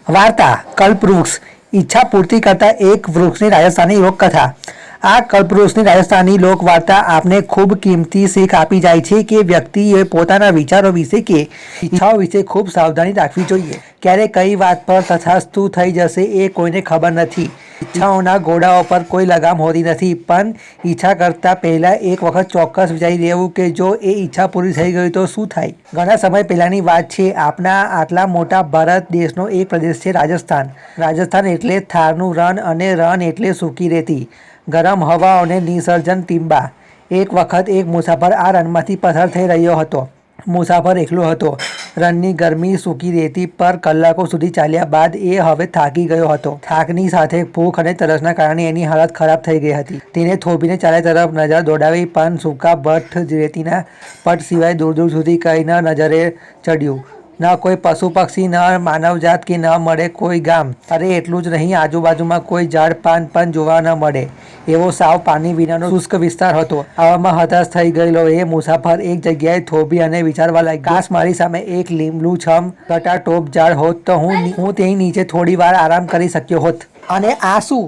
વાર્તા કલ્પવૃક્ષ ઈચ્છા પૂર્તિ કરતા એક વૃક્ષની રાજસ્થાની લોકકથા। આ કલ્પવૃક્ષની રાજસ્થાની લોકવાર્તા આપને ખૂબ કિંમતી શીખ આપી જાય છે કે વ્યક્તિએ પોતાના વિચારો વિશે કે ઈચ્છાઓ વિશે ખૂબ સાવધાની રાખવી જોઈએ। ક્યારે કઈ વાત પર તથાસ્તુ થઈ જશે એ કોઈને ખબર નથી। ઈચ્છાઓના ઘોડાઓ પર કોઈ લગામ હોતી નથી, પણ ઈચ્છા કરતા પહેલા એક વખત ચોક્કસ વિચારી લેવું કે જો એ ઈચ્છા પૂરી થઈ ગઈ તો શું થાય। ઘણા સમય પહેલાની વાત છે। આપણા આટલા મોટા ભારત દેશનો એક પ્રદેશ છે રાજસ્થાન। રાજસ્થાન એટલે થારનું રણ અને રણ એટલે સૂકી રેતી, ગરમ હવા અને નિસર્જન ટીંબા। એક વખત એક મુસાફર આ રણમાંથી પસાર થઈ રહ્યો હતો। મુસાફર એકલો હતો। રણની ગરમી સૂકી રેતી પર કલાકો સુધી ચાલ્યા બાદ એ હવે થાકી ગયો હતો। થાકની સાથે ભૂખ અને તરસના કારણે એની હાલત ખરાબ થઈ ગઈ હતી। તેને થોભીને ચારે તરફ નજર દોડાવી, પણ સૂકા ભઠ્ઠ રેતીના પટ સિવાય દૂર દૂર સુધી કંઈ ન નજરે ચડ્યું। ન કોઈ પશુ પક્ષી, ન માનવજાત કે ન મળે કોઈ ગામ। અરે એટલું જ નહીં, આજુબાજુમાં કોઈ ઝાડ પાન પણ જોવા ન મળે એવો સાવ પાણી વિનાનો શુષ્ક વિસ્તાર હતો। આવામાં હતાશ થઈ ગયેલો એ મુસાફર એક જગ્યાએ થોભી અને વિચારવા લાગ્યો, કાશ મારી સામે એક લીલુંછમ ઘટાટોપ ઝાડ હોત તો હું તેની નીચે થોડી વાર આરામ કરી શક્યો હોત। અને આ શું?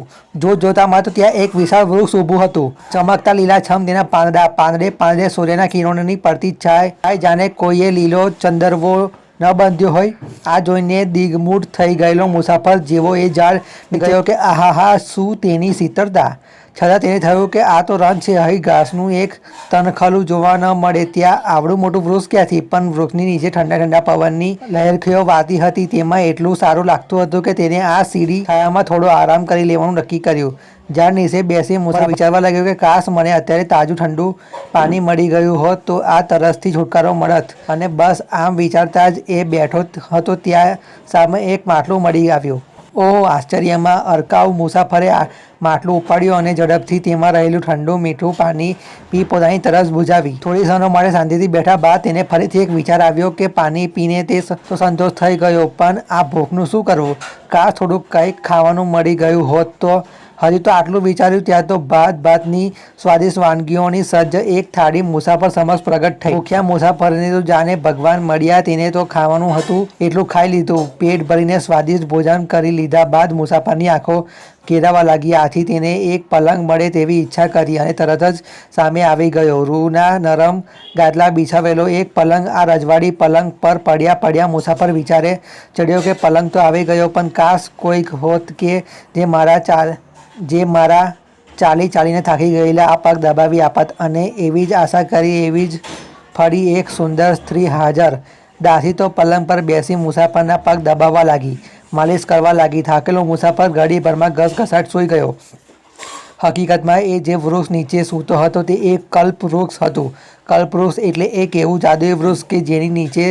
જોતામાં તો ત્યાં એક વિશાળ વૃક્ષ ઊભું હતું, ચમકતા લીલાછમ તેના પાંદડે પાંદડે સૂર્યના કિરણોની પડતી છાય જાણે કોઈએ લીલો ચંદરવો ન બાંધ્યો હોય। આ જોઈને દિગ્મૂઢ થઈ ગયેલો મુસાફર જેવો એ ઝાડ ગયો કે આહાહા, શું તેની શીતળતા! છતાં તેને થયું કે આ તો રણ છે, અહીં ઘાસનું એક તણખલું જોવા ન મળે, ત્યાં આવડું મોટું વૃક્ષ ક્યાંથી? પણ વૃક્ષની નીચે ઠંડા ઠંડા પવનની લહેરખીઓ વાતી હતી, તેમાં એટલું સારું લાગતું હતું કે તેને આ સીડી છાયામાં થોડો આરામ કરી લેવાનું નક્કી કર્યું। ઝાડ નીચે બેસી મુસાફર વિચારવા લાગ્યો કે કાશ મને અત્યારે તાજું ઠંડુ પાણી મળી ગયું હોત તો આ તરસથી છુટકારો મળત। અને બસ આમ વિચારતા જ એ બેઠો હતો ત્યાં સામે એક માટલું મળી આવ્યું। ઓહ, આશ્ચર્યમાં અરકાવ મુસાફરે માટલું ઉપાડ્યું અને ઝડપથી તેમાં રહેલું ઠંડુ મીઠું પાણી પી પોતાની તરસ બુઝાવી। થોડી ક્ષણો માટે શાંતિથી બેઠા બાદ તેને ફરીથી એક વિચાર આવ્યો કે પાણી પીને તે તો સંતોષ થઈ ગયો, પણ આ ભૂખનું શું કરવું? કાશ થોડુંક કંઈક ખાવાનું મળી ગયું હોત તો! હજી તો આટલું વિચાર્યું ત્યાં તો ભાતની સ્વાદિષ્ટ વાનગીઓની સજ્જ એક થાળી મુસાફર સમક્ષ પ્રગટ થઈ। ભૂખ્યા મુસાફરને તો જાણે ભગવાન મળ્યા। તેને તો ખાવાનું હતું એટલું ખાઈ લીધું। પેટ ભરીને સ્વાદિષ્ટ ભોજન કરી લીધા બાદ મુસાફરની આંખો ઘેરાવા લાગી। આથી તેને એક પલંગ મળે તેવી ઈચ્છા કરી અને તરત જ સામે આવી ગયો રૂના નરમ ગાદલા બિછાવેલો એક પલંગ। આ રજવાડી પલંગ પર પડ્યા મુસાફર વિચારે ચડ્યો કે પલંગ તો આવી ગયો, પણ કાશ કોઈક હોત કે જે મારા ચાલીને થાકી ગયેલા આ પગ દબાવી આપત। અને એવી જ આશા કરી એવી જ ફરી એક સુંદર સ્ત્રી હાજર। દાસી તો પલંગ પર બેસી મુસાફરના પગ દબાવવા લાગી, માલિશ કરવા લાગી। થાકેલો મુસાફર ઘડીભરમાં ઘસઘસાટ સૂઈ ગયો। હકીકતમાં એ જે વૃક્ષ નીચે સૂતો હતો તે એક કલ્પવૃક્ષ હતું। કલ્પવૃક્ષ એટલે એક એવું જાદુઈ વૃક્ષ કે જેની નીચે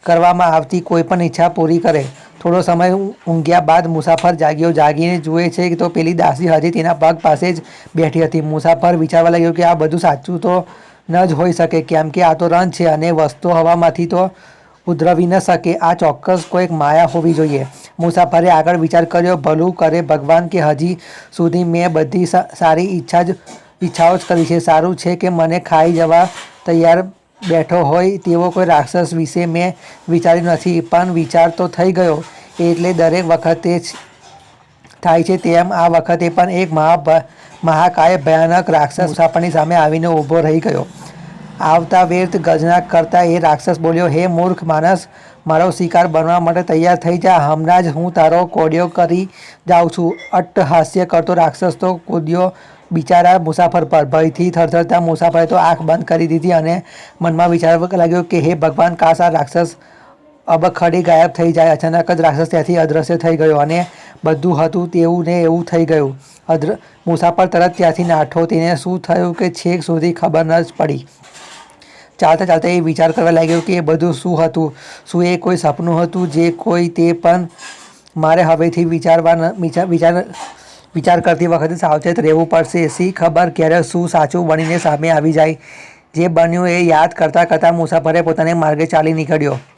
કરવામાં આવતી કોઈ પણ ઈચ્છા પૂરી કરે। થોડો સમય ઊંઘ્યા બાદ મુસાફર જાગ્યો। જાગીને જુએ છે તો પેલી દાસી હજી તેના પગ પાસે જ બેઠી હતી। મુસાફર વિચારવા લાગ્યો કે આ બધું સાચું તો ન જ હોઈ શકે, કેમ કે આ તો રણ છે અને વસ્તુ હવામાંથી તો ઉદ્ભવી ન શકે। આ ચોક્કસ કોઈક માયા હોવી જોઈએ। મુસાફરે આગળ વિચાર કર્યો, ભલું કરે ભગવાન કે હજી સુધી મેં બધી સારી ઈચ્છાઓ જ કરી છે। સારું છે કે મને ખાઈ જવા તૈયાર બેઠો હોય તેવો કોઈ રાક્ષસ વિશે મેં વિચાર્યું નથી, પણ વિચાર તો થઈ ગયો। એટલે દરેક વખતે થાય છે તેમ આ વખતે પણ એક મહાકાય ભયાનક રાક્ષસ મુસાફરની સામે આવીને ઊભો રહી ગયો। આવતા વેત ગર્જના કરતા એ રાક્ષસ બોલ્યો, હે મૂર્ખ માણસ, મારો શિકાર બનવા માટે તૈયાર થઈ જા, હમણાં જ હું તારો કોડિયો કરી જાઉં છું। અટ્ટહાસ્ય કરતો રાક્ષસ તો કૂદ્યો બિચારા મુસાફર પર। ભયથી થરથરતા મુસાફરે તો આંખ બંધ કરી દીધી અને મનમાં વિચારવા લાગ્યો કે હે ભગવાન, કાશ આ રાક્ષસ અબખડી ગાયબ થઈ જાય। અચાનક જ રાક્ષસ ત્યાંથી અદ્રશ્ય થઈ ગયો અને બધું હતું તેવું ને એવું થઈ ગયું। મુસાફર તરત ત્યાંથી નાઠો। તેને શું થયું કે છેક સુધી ખબર ન જ પડી। ચાલતા ચાલતા એ વિચાર કરવા લાગ્યો કે એ બધું શું હતું? શું એ કોઈ સપનું હતું? જે કોઈ તે પણ મારે હવેથી વિચાર કરતી વખતે સાવચેત રહેવું પડશે। શી ખબર ક્યારે શું સાચું બનીને સામે આવી જાય। જે બન્યું એ યાદ કરતાં મુસાફરે પોતાને માર્ગે ચાલી નીકળ્યો।